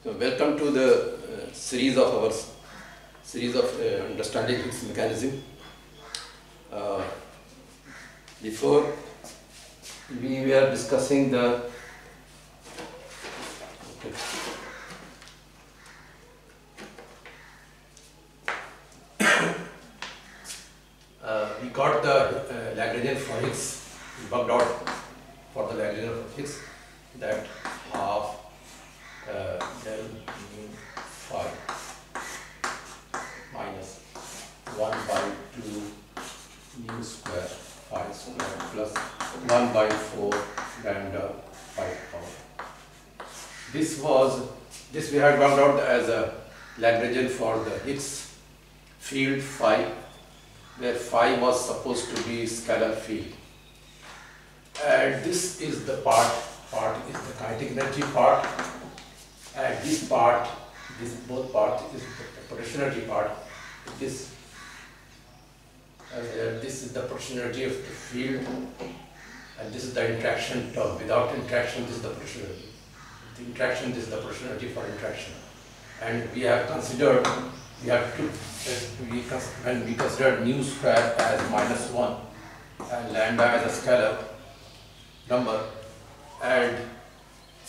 So welcome to the series of understanding Higgs mechanism. Before we were discussing the we got the Lagrangian for Higgs. We worked out for the Lagrangian for Higgs that half del mu phi minus 1 by 2 mu square phi square plus 1 by 4 lambda phi power. This we had worked out as a Lagrangian for the Higgs field phi, where phi was supposed to be scalar field. And this is the part is the kinetic energy part, and this both part is the potential energy part. This is the potential energy of the field, and this is the interaction term. Without interaction, this is the potential energy. The interaction, this is the potential energy for interaction. And we have considered, when we considered mu square as -1 and lambda as a scalar number, and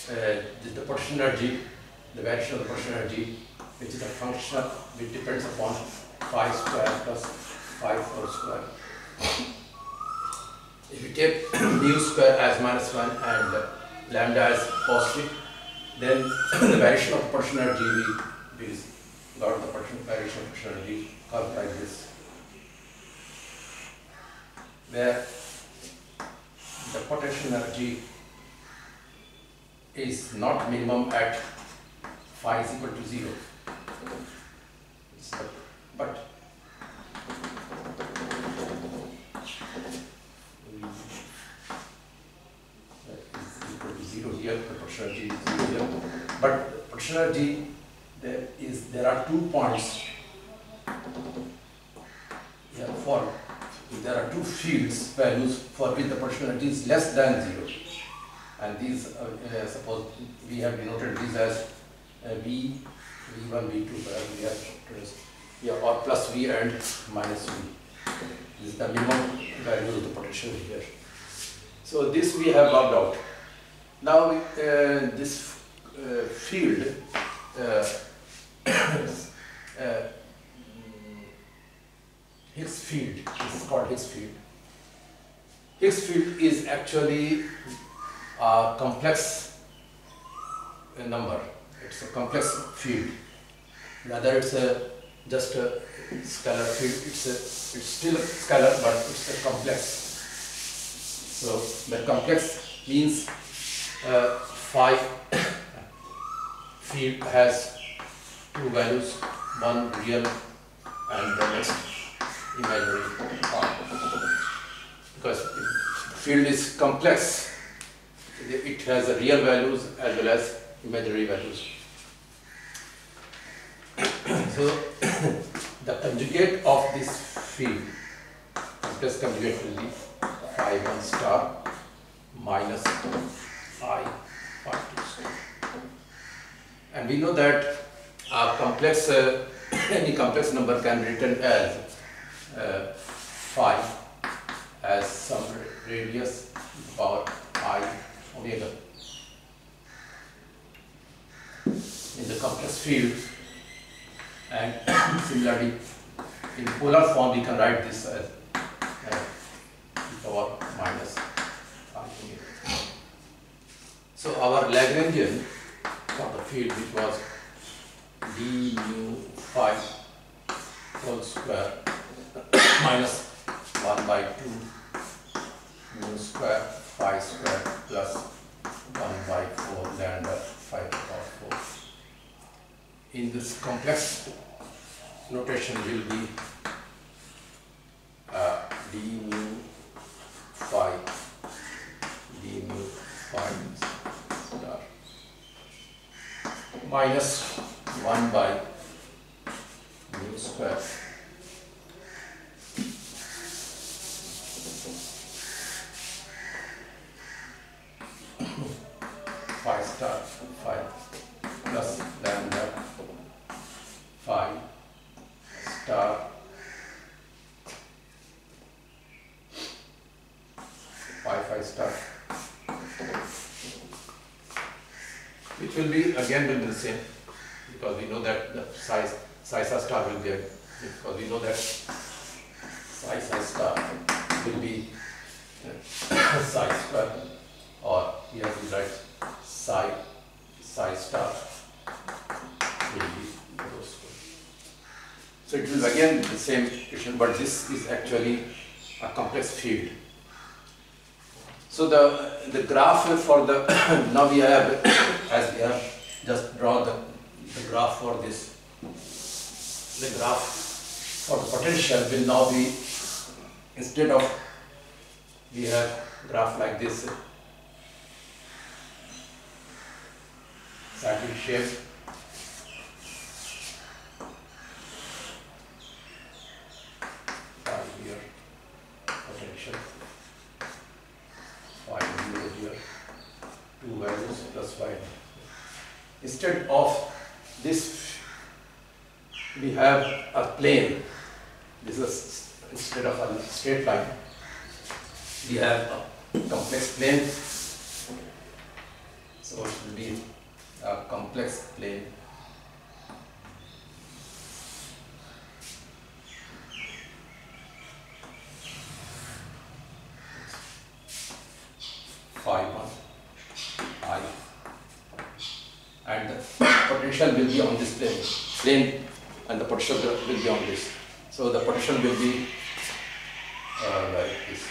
the potential energy, the variation of the potential energy, which is a function which depends upon phi square plus phi whole square. If you take mu square as -1 and lambda as positive, then the variation of the potential energy we got the variation of potential energy curve like this, where the potential energy is not minimum at phi is equal to 0. But is equal to 0 here, the potential energy is 0 here. But potential energy, there are 2 points here there are 2 fields values for which the potential energy is less than 0. And these, suppose we have denoted these as V1, V2, or plus V and minus V. This is the minimum value of the potential here. So this we have worked out. Now this field, Higgs field is called Higgs field. Higgs field is actually a complex number. It's a complex field. Rather, it's just a scalar field. It's still scalar, but it's a complex. So the complex means phi field has 2 values, one real and the next imaginary part. Because if the field is complex, it has real values as well as imaginary values. So the conjugate of this field, complex conjugate will be phi1 star minus phi2 star. And we know that any complex number can be written as phi as some radius power I omega. In the complex field, and similarly in polar form we can write this as power minus I omega. So our Lagrangian for the field, which was d mu phi whole square minus 1 by 2 mu square phi square plus 1 by 4 lambda phi power 4. In this complex notation will be d mu phi star minus 1 by mu square phi star phi plus lambda phi star phi star, which will be the same, because we know that the psi star will be because we know that psi star will be psi square, or here we write psi star will be rho square. So it will again be the same equation, but this is actually a complex field. So the graph for the now we have, as we have just drawn the graph for this, the graph for the potential will now be, instead of we have graph like this, cyclic shape, here potential 5 0 here, two values plus 5. Instead of this, we have a plane. This is, instead of a straight line, we have a complex plane. So it will be a complex plane. Phi 1, I, and the potential will be on this plane, and the potential will be on this. So the potential will be like this.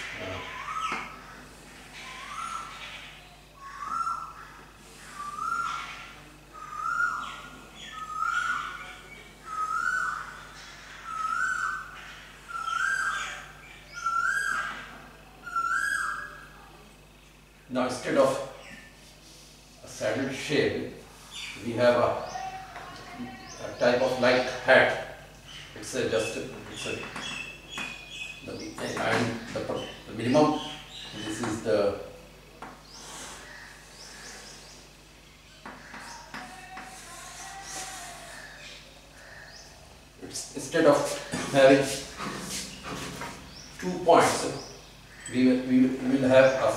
Now instead of a saddle shape, we have a type of like hat. It's a the minimum. This is the instead of having 2 points, we will have a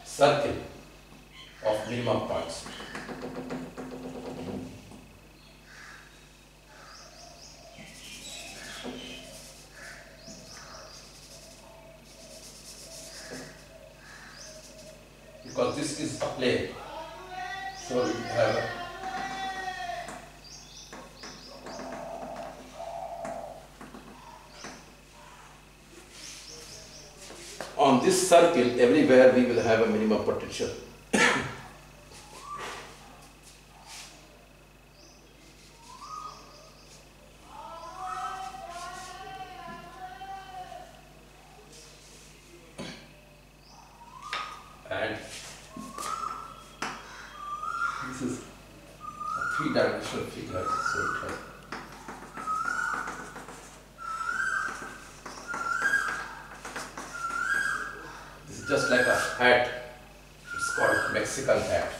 circle of minimum points. Because this is a plane, so we have on this circle, everywhere we will have a minimum potential. And this is a three-dimensional figure, so it has just like a hat. It's called Mexican hat.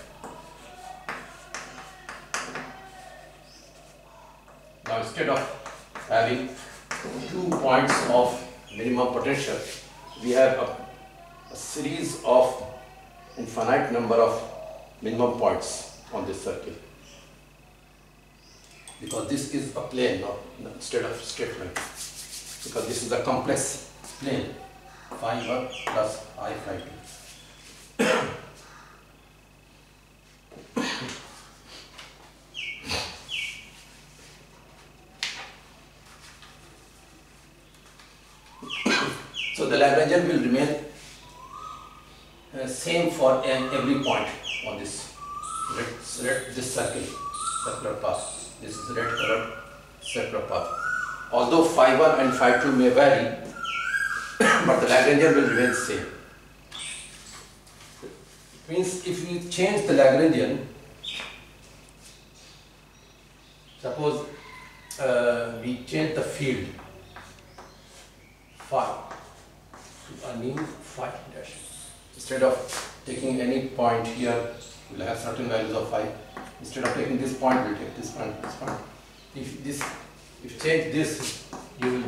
Now instead of having 2 points of minimum potential, we have a series of infinite number of minimum points on this circle. Because this is a plane now, instead of straight line. Because this is a complex plane. Phi 1 plus I phi 2. So the Lagrangian will remain same for every point on this this circular path. This is red colored circular path. Although phi 1 and phi 2 may vary, but the Lagrangian will remain same. It means if we change the Lagrangian, suppose we change the field phi to a new phi dash. Instead of taking any point here we'll have certain values of phi. Instead of taking this point, we'll take this point, this point. If you change this, you will,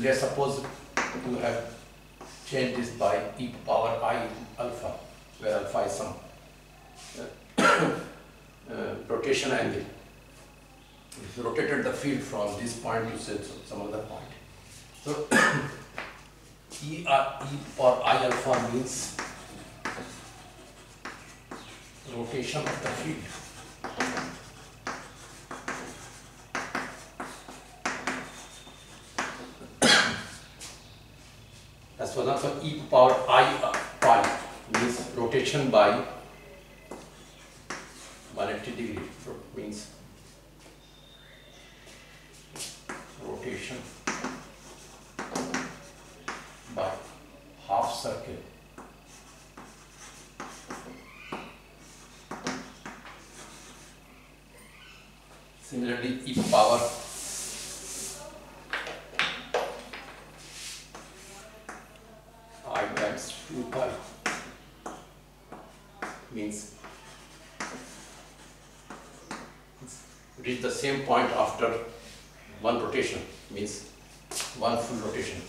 let's suppose you have changed this by e power I alpha, where alpha is some rotation angle. If you rotated the field from this point to some other point. So e power I alpha means rotation of the field. As for example, e power I pi means rotation by 180 degree, means rotation by half circle. Similarly, e power I times 2 pi means reach the same point after one rotation, means one full rotation.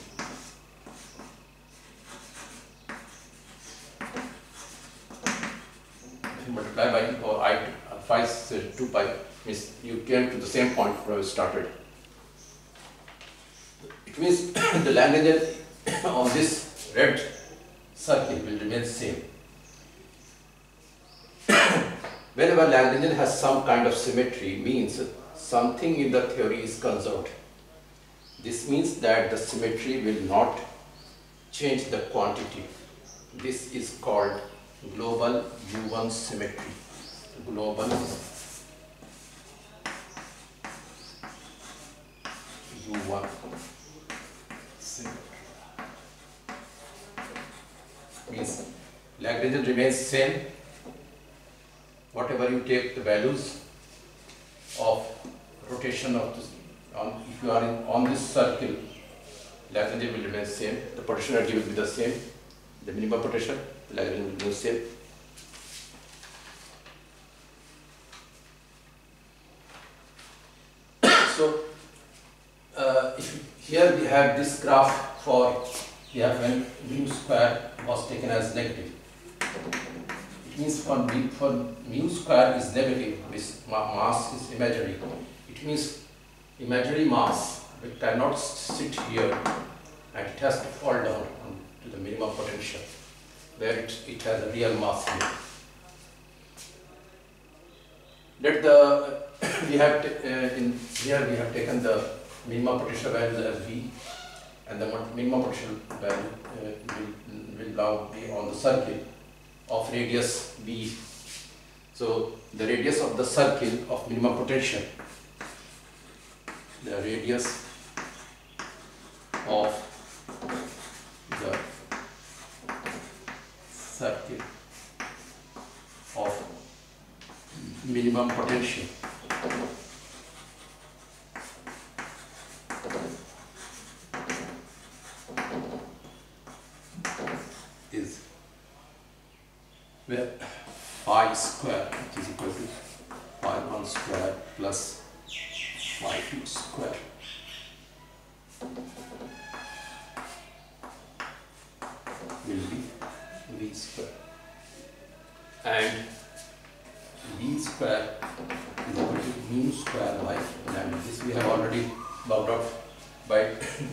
If you multiply by or I phi 2 pi means you came to the same point where you started. It means the Lagrangian on this red circle will remain same. Whenever Lagrangian has some kind of symmetry, means something in the theory is conserved. This means that the symmetry will not change the quantity. This is called global U1 symmetry. Global U1 symmetry. Means Lagrangian remains same. Whatever you take the values of rotation of this, if you are on this circle, Lagrangian will remain same. The potential energy will be the same. The minimum potential, the Lagrangian will remain same. So here we have this graph for when mu square was taken as negative. It means for mu square is negative, this mass is imaginary. It means imaginary mass which cannot sit here and it has to fall down to the minimum potential, where it has a real mass here. Let the we have here we have taken the minimum potential values as V, and the minimum potential value will now be on the circle of radius B. So the radius of the circle of minimum potential, the radius of the circle of minimum potential is where phi square, which is equal to phi 1 square plus phi 2 square. Will be V square, and V square is equal to mu square by lambda. This we have already worked out by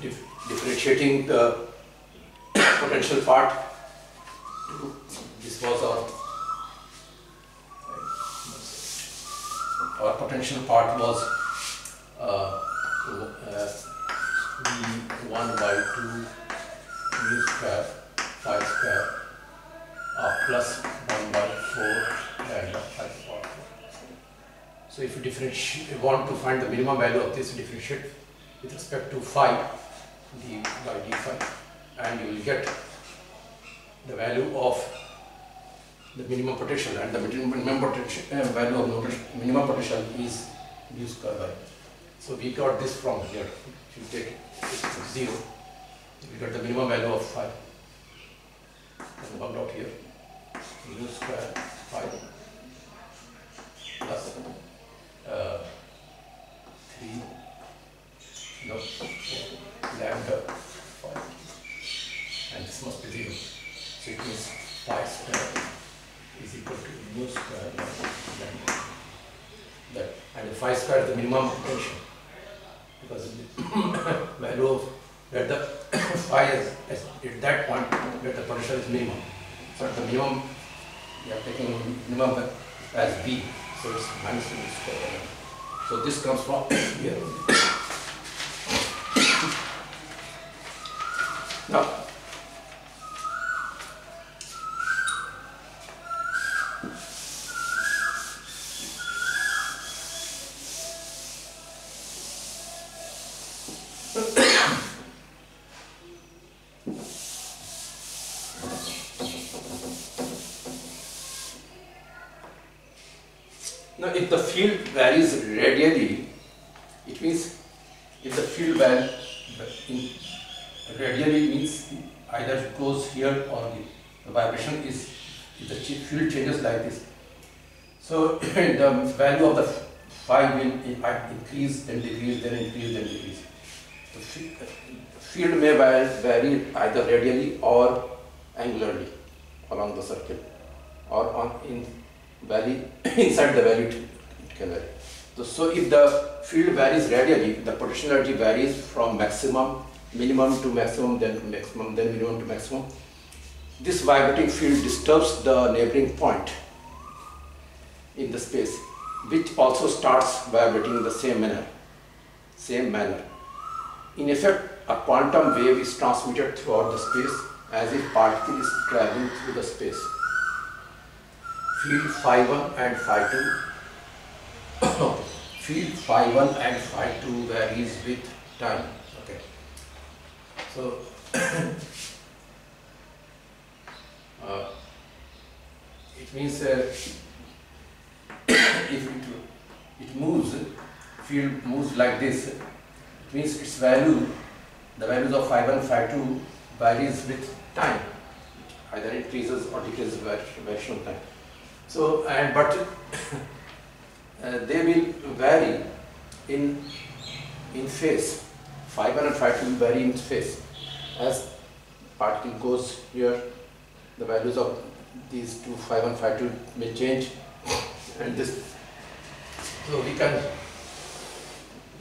differentiating the potential part. This was our potential part was V1 by 2 mu square phi square plus 1 by 4 lambda phi power 4. So if you want to find the minimum value of this, differentiate with respect to phi d by d phi, and you will get the value of the minimum potential, and the minimum potential value of minimum potential is mu square by. So we got this from here. If you take it 0, we got the minimum value of phi, and worked out here mu square phi equal to mu square that, and phi square is the minimum potential, because the value of that the phi is at that point that the potential is minimum. So at the minimum we are taking minimum as b, so it's minus mu square. So this comes from here. Now now, if the field varies radially, it means if the field radially means either it goes here or the vibration is, if the field changes like this. So the value of the phi will increase, then decrease, then increase, then decrease. The field may vary either radially or angularly along the circle, or inside the value it can vary. So if the field varies radially, the potential energy varies from minimum to maximum, then minimum to maximum. This vibrating field disturbs the neighboring point in the space, which also starts vibrating in the same manner. In effect, a quantum wave is transmitted throughout the space as if particle is traveling through the space. Field phi 1 and phi 2 field phi 1 and phi 2 varies with time. Okay. So it means if it moves, field moves like this, it means its value, the values of phi 1 phi 2 varies with time, either increases or decreases variation of time. So but they will vary in phase. Phi 1 and phi 2 will vary in phase. As particle goes here, the values of these two phi 1 phi 2 may change, and this. So we can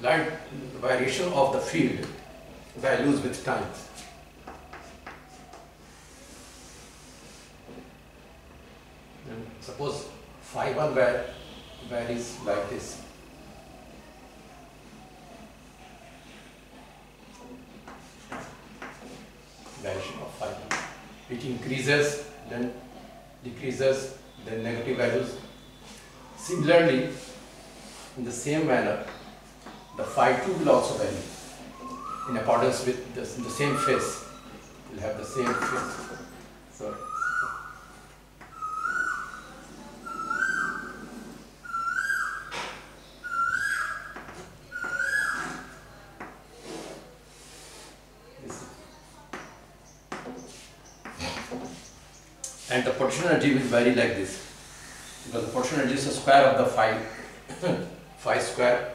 line the variation of the field values with time. And suppose phi 1 varies like this. Variation of phi 1. It increases, then decreases, then negative values. Similarly, in the same manner, the phi 2 will also vary in accordance with the same phase. Will have the same phase. So and the potential energy will vary like this, because the potential energy is the square of the phi square,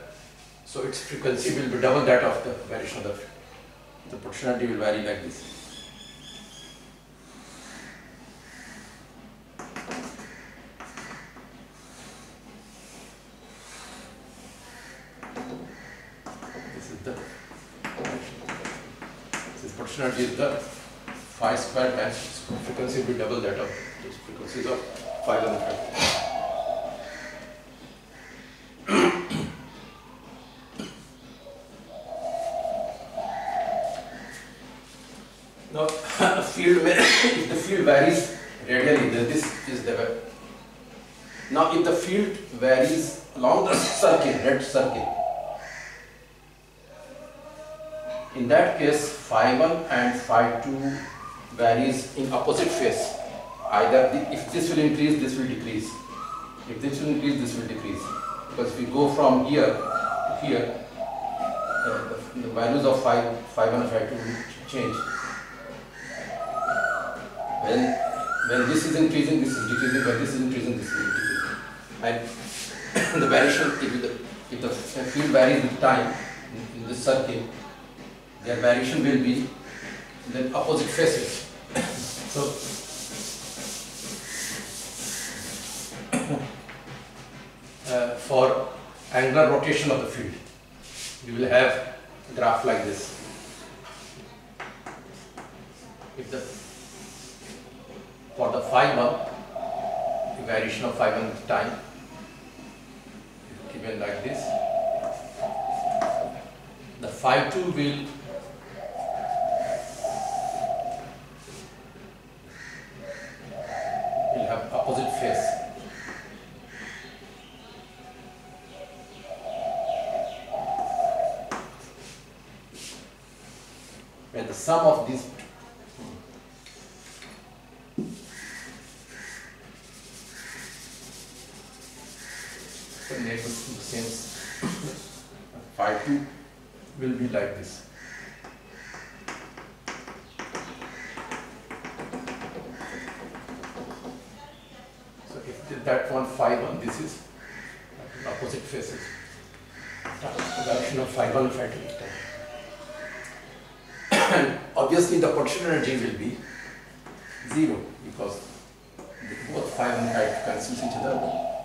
so its frequency will be double that of the variation of the potential energy will vary like this. This potential energy is the phi square times frequency will be double that of the frequencies of phi 1 and phi 2. Now, if the field varies radially, then this is the. Now, if the field varies along the circle, red circle, in that case, phi 1 and phi 2 varies in opposite phase. Either if this will increase, this will decrease. If this will increase, this will decrease. Because if we go from here to here, the values of phi 1 and phi 2 will change. When this is increasing, this is decreasing. When this is increasing, this is decreasing. And the variation, if the field varies with time in this circle, their variation will be in the opposite phases. So for angular rotation of the field. You will have a graph like this. If the for the phi1, the variation of phi1 time is given like this. The phi2 will have opposite phase. Where the sum of these neighbors in the same phi2 will be like this. So if that one phi1, this is opposite phases. The direction of phi1 and phi2 is time. And obviously the potential energy will be 0 because both phi1 and phi2 cancel each other.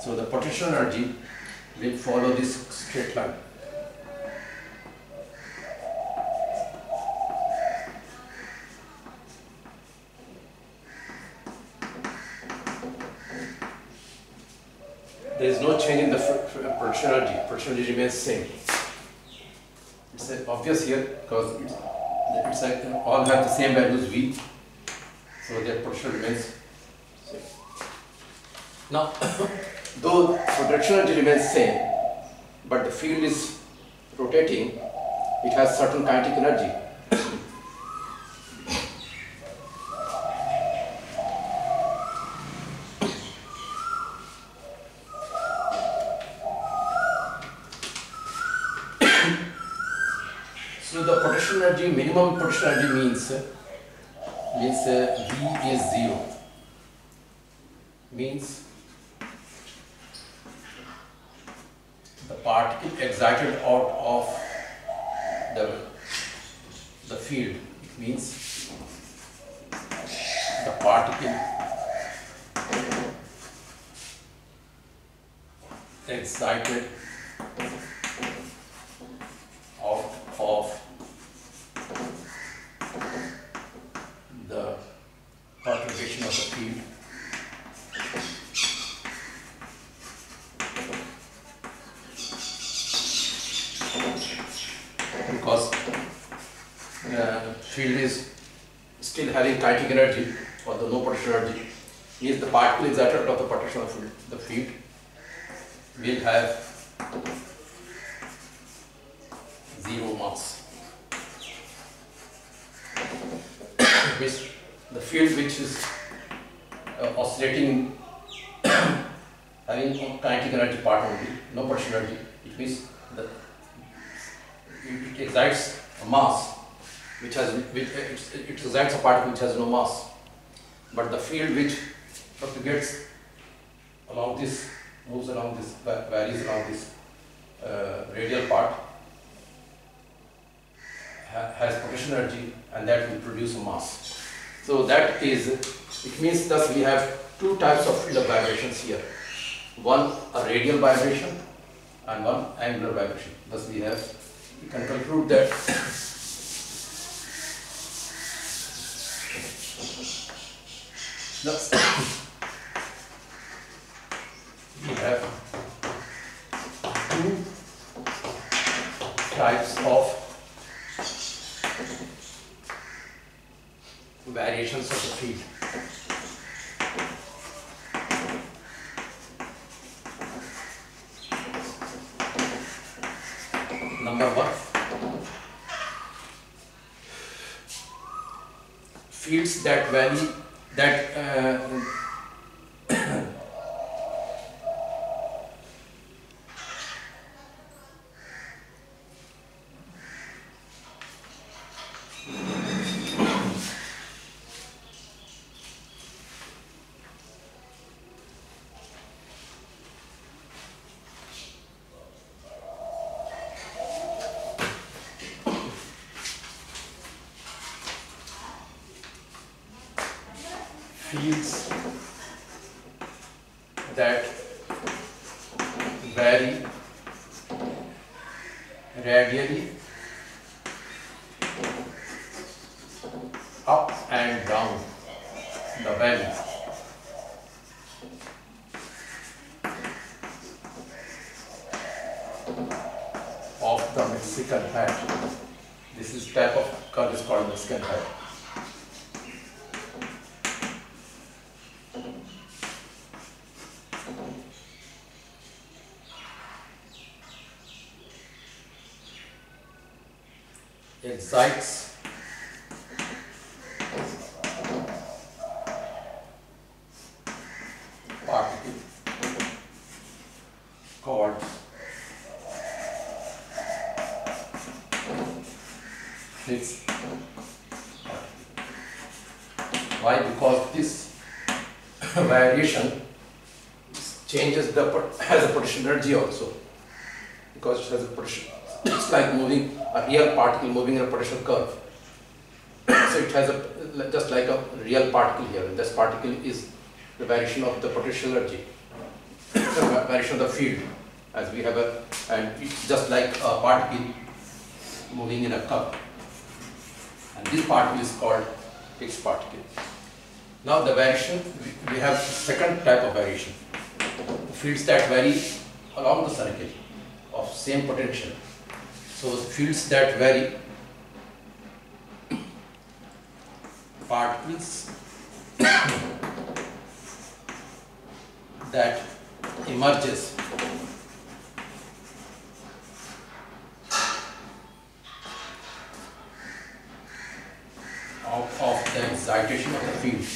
So the potential energy will follow this straight line. There is no change in the potential energy. Potential energy remains same. It's obvious here because it's like all have the same values V, so their potential remains same. Now, though potential energy remains same, but the field is rotating, it has certain kinetic energy. So the potential energy, minimum potential energy means V is 0. Means the particle excited out of the field. It means the particle excited out of the perturbation of the field because field is still having kinetic energy, although no potential energy, means the particle excited out of the perturbation of the field will have 0 mass. Means the field which is oscillating having kinetic energy part only, no potential energy, it means that it excites a mass it excites a particle which has no mass, but the field which propagates along this, moves along this, varies along this radial part has potential energy, and that will produce a mass. So that is, it means thus we have two types of field of vibrations here. One a radial vibration and one angular vibration. Thus we can conclude that we have two types of variations of the field. Number one, fields that vary, fields that vary radially up and down the valley of the Mexican hat. This is type of curve is called Mexican hat. Excites particle called Higgs. Why? Because this variation changes has a potential energy also, because it has a potential. It's like moving a real particle moving in a potential curve. So it has just like a real particle here, and this particle is the variation of the potential energy, the variation of the field, as we have and it's just like a particle moving in a curve. And this particle is called Higgs particle. Now the variation, we have second type of variation, fields that vary along the circle of same potential. So the fields that vary, particles that emerges of the excitation of the field.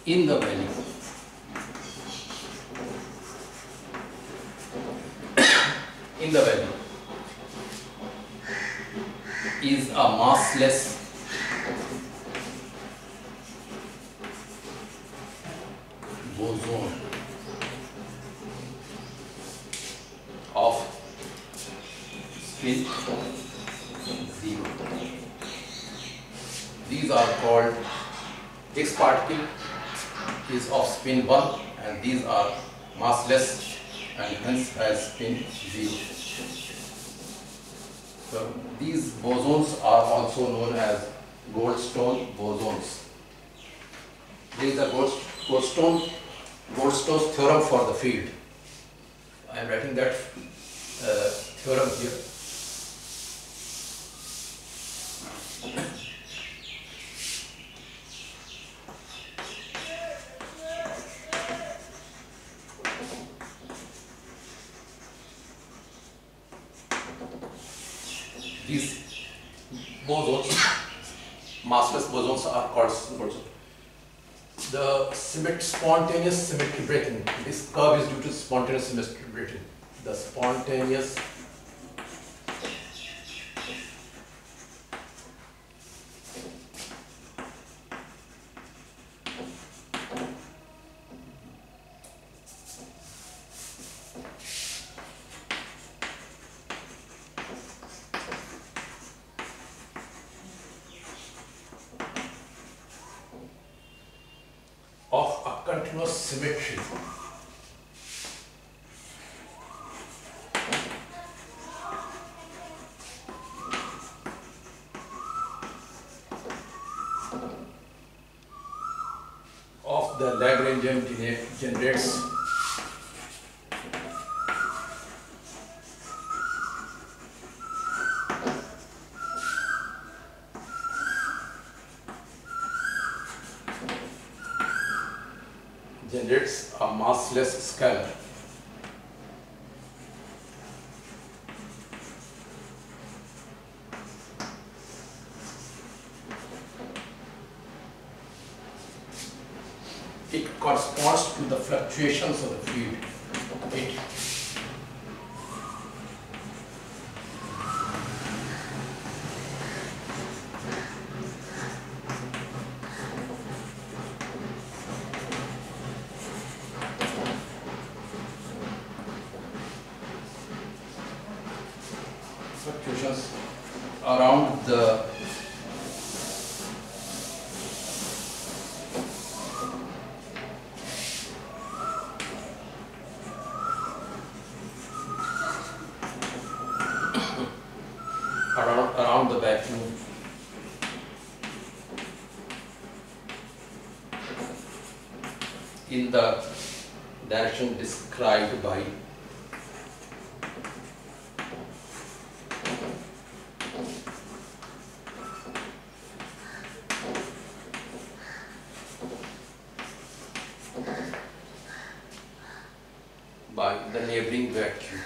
In the valley. In the valley is a massless boson of spin 0. These are called Higgs particle is of spin 1 and these are massless and hence has spin 0. So these bosons are also known as Goldstone bosons. There is a Goldstone's theorem for the field. I am writing that theorem here. These bosons, massless bosons, are called bosons. The spontaneous symmetry breaking. This curve is due to spontaneous symmetry breaking. The spontaneous of a continuous symmetry of the Lagrangian generates a massless scalar. It corresponds to the fluctuations of the field. equations around the around the vacuum in the direction described by the neighboring vacuum.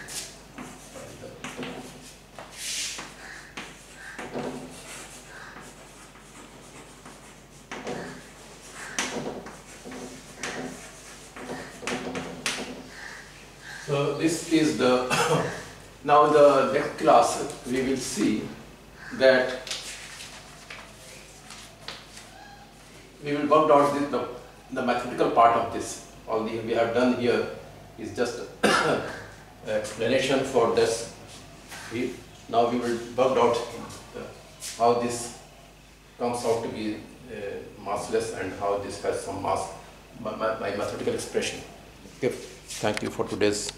So this is the now in the next class we will see that we will work out the mathematical part of this. All we have done here is just explanation for this. Now we will work out how this comes out to be massless and how this has some mass by mathematical expression. Okay. Thank you for today's